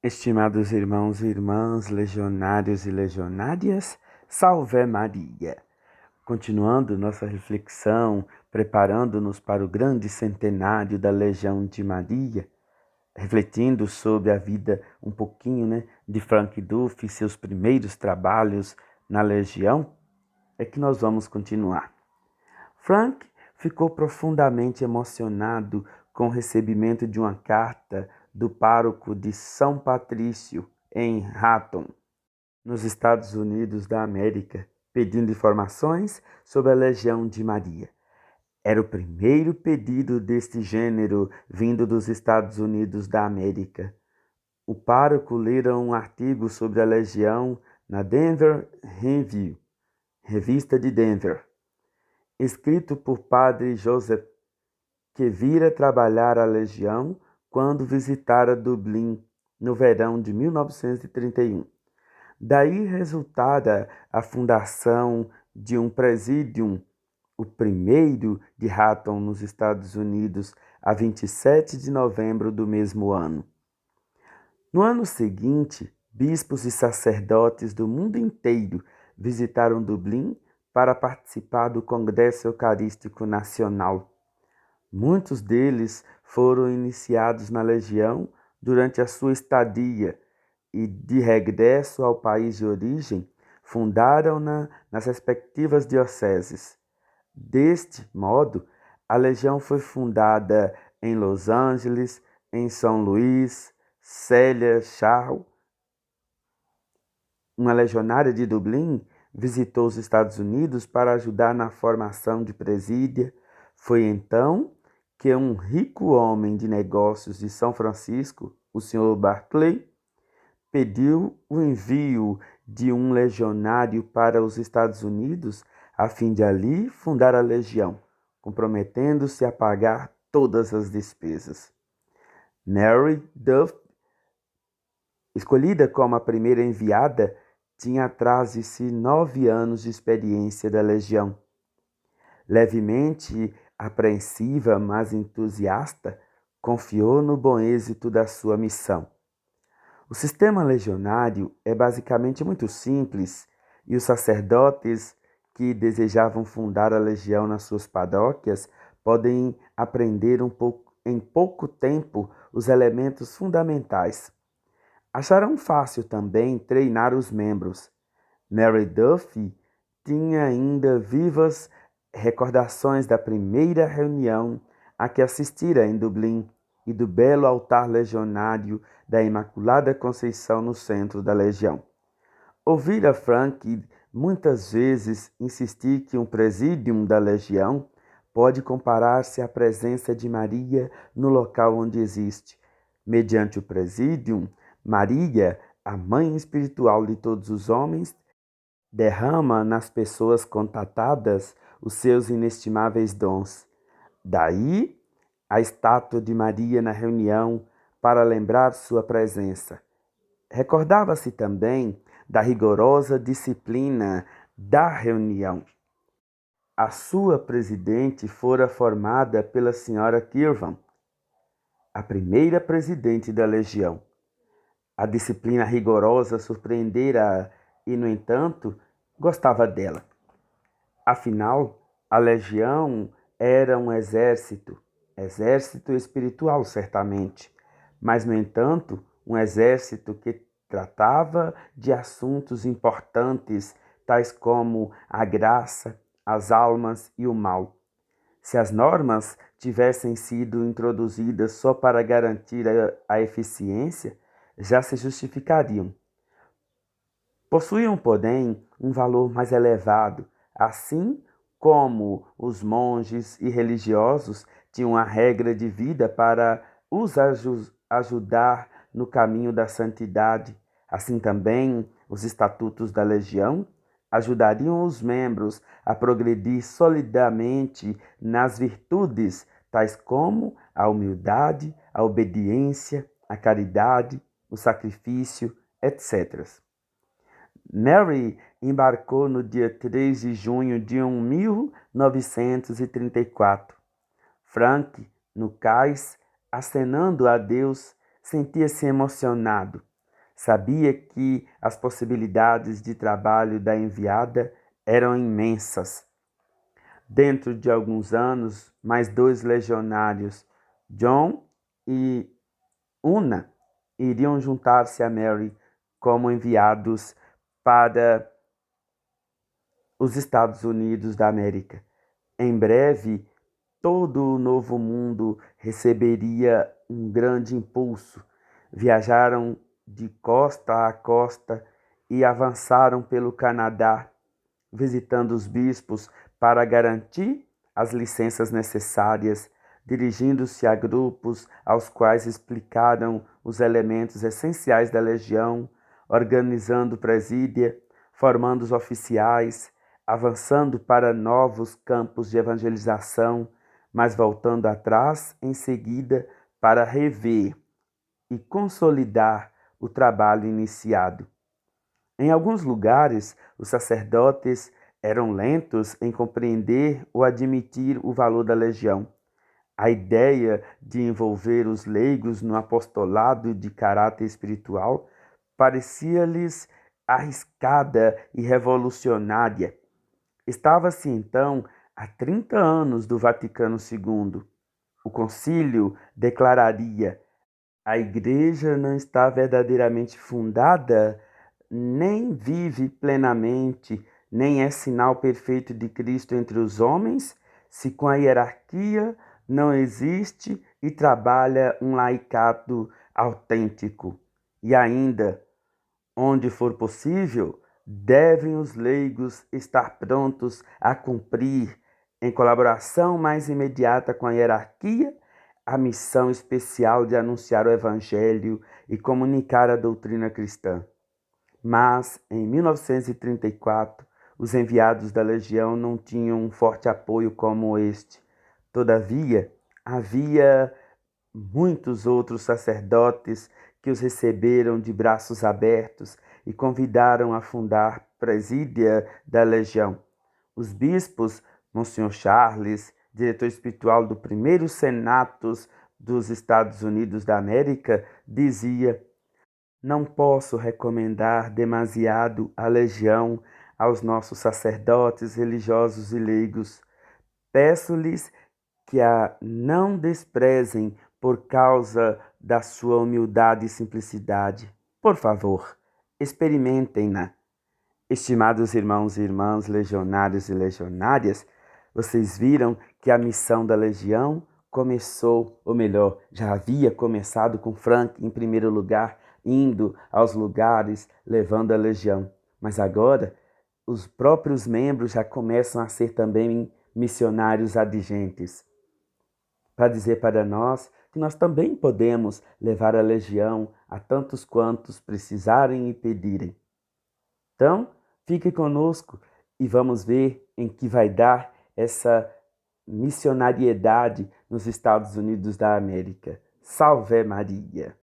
Estimados irmãos e irmãs, legionários e legionárias, salve Maria! Continuando nossa reflexão, preparando-nos para o grande centenário da Legião de Maria, refletindo sobre a vida um pouquinho, de Frank Duff e seus primeiros trabalhos na Legião, é que nós vamos continuar. Frank ficou profundamente emocionado com o recebimento de uma carta do pároco de São Patrício, em Hatton, nos Estados Unidos da América, pedindo informações sobre a Legião de Maria. Era o primeiro pedido deste gênero vindo dos Estados Unidos da América. O pároco lera um artigo sobre a Legião na Denver Review, revista de Denver, escrito por Padre Joseph, que vira trabalhar a Legião quando visitara Dublin no verão de 1931. Daí resultara a fundação de um presídium, o primeiro de Hatton, nos Estados Unidos, a 27 de novembro do mesmo ano. No ano seguinte, bispos e sacerdotes do mundo inteiro visitaram Dublin para participar do Congresso Eucarístico Nacional. Muitos deles foram iniciados na Legião durante a sua estadia e, de regresso ao país de origem, fundaram-na nas respectivas dioceses. Deste modo, a Legião foi fundada em Los Angeles, em São Luís. Célia Charles, uma legionária de Dublin, visitou os Estados Unidos para ajudar na formação de presídia. Foi então que um rico homem de negócios de São Francisco, o Sr. Barclay, pediu o envio de um legionário para os Estados Unidos a fim de ali fundar a legião, comprometendo-se a pagar todas as despesas. Mary Duff, escolhida como a primeira enviada, tinha atrás de si 9 anos de experiência da legião. Levemente apreensiva, mas entusiasta, confiou no bom êxito da sua missão. O sistema legionário é basicamente muito simples e os sacerdotes que desejavam fundar a legião nas suas paróquias podem aprender em pouco tempo os elementos fundamentais. Acharam fácil também treinar os membros. Mary Duffy tinha ainda vivas recordações da primeira reunião a que assistira em Dublin e do belo altar legionário da Imaculada Conceição no centro da legião. Ouvira Frank muitas vezes insistir que um presídium da legião pode comparar-se à presença de Maria no local onde existe. Mediante o presídium, Maria, a mãe espiritual de todos os homens, derrama nas pessoas contatadas os seus inestimáveis dons. Daí, a estátua de Maria na reunião para lembrar sua presença. Recordava-se também da rigorosa disciplina da reunião. A sua presidente fora formada pela senhora Kirvan, a primeira presidente da legião. A disciplina rigorosa surpreendera e, no entanto, gostava dela. Afinal, a legião era um exército espiritual, certamente, mas, no entanto, um exército que tratava de assuntos importantes, tais como a graça, as almas e o mal. Se as normas tivessem sido introduzidas só para garantir a eficiência, já se justificariam. Possuíam, porém, um valor mais elevado, assim como os monges e religiosos tinham a regra de vida para os ajudar no caminho da santidade. Assim também, os estatutos da legião ajudariam os membros a progredir solidamente nas virtudes, tais como a humildade, a obediência, a caridade, o sacrifício, etc. Mary embarcou no dia 3 de junho de 1934. Frank, no cais, acenando a Deus, sentia-se emocionado. Sabia que as possibilidades de trabalho da enviada eram imensas. Dentro de alguns anos, mais 2 legionários, John e Una, iriam juntar-se a Mary como enviados para os Estados Unidos da América. Em breve, todo o Novo Mundo receberia um grande impulso. Viajaram de costa a costa e avançaram pelo Canadá, visitando os bispos para garantir as licenças necessárias, dirigindo-se a grupos aos quais explicaram os elementos essenciais da legião, organizando presídia, formando os oficiais, avançando para novos campos de evangelização, mas voltando atrás em seguida para rever e consolidar o trabalho iniciado. Em alguns lugares, os sacerdotes eram lentos em compreender ou admitir o valor da legião. A ideia de envolver os leigos no apostolado de caráter espiritual parecia-lhes arriscada e revolucionária. Estava-se então há 30 anos do Vaticano II. O concílio declararia: a Igreja não está verdadeiramente fundada, nem vive plenamente, nem é sinal perfeito de Cristo entre os homens, se com a hierarquia não existe e trabalha um laicato autêntico. E ainda, onde for possível, devem os leigos estar prontos a cumprir, em colaboração mais imediata com a hierarquia, a missão especial de anunciar o Evangelho e comunicar a doutrina cristã. Mas, em 1934, os enviados da Legião não tinham um forte apoio como este. Todavia, havia muitos outros sacerdotes que os receberam de braços abertos e convidaram a fundar presídia da Legião. Os bispos, Monsenhor Charles, diretor espiritual do primeiro Senatus dos Estados Unidos da América, dizia: não posso recomendar demasiado a Legião aos nossos sacerdotes, religiosos e leigos. Peço-lhes que a não desprezem por causa da sua humildade e simplicidade. Por favor, experimentem-na. Estimados irmãos e irmãs, legionários e legionárias, vocês viram que a missão da Legião começou, ou melhor, já havia começado com Frank em primeiro lugar, indo aos lugares, levando a Legião. Mas agora, os próprios membros já começam a ser também missionários adigentes, para dizer para nós que nós também podemos levar a Legião a tantos quantos precisarem e pedirem. Então, fique conosco e vamos ver em que vai dar essa missionariedade nos Estados Unidos da América. Salve Maria!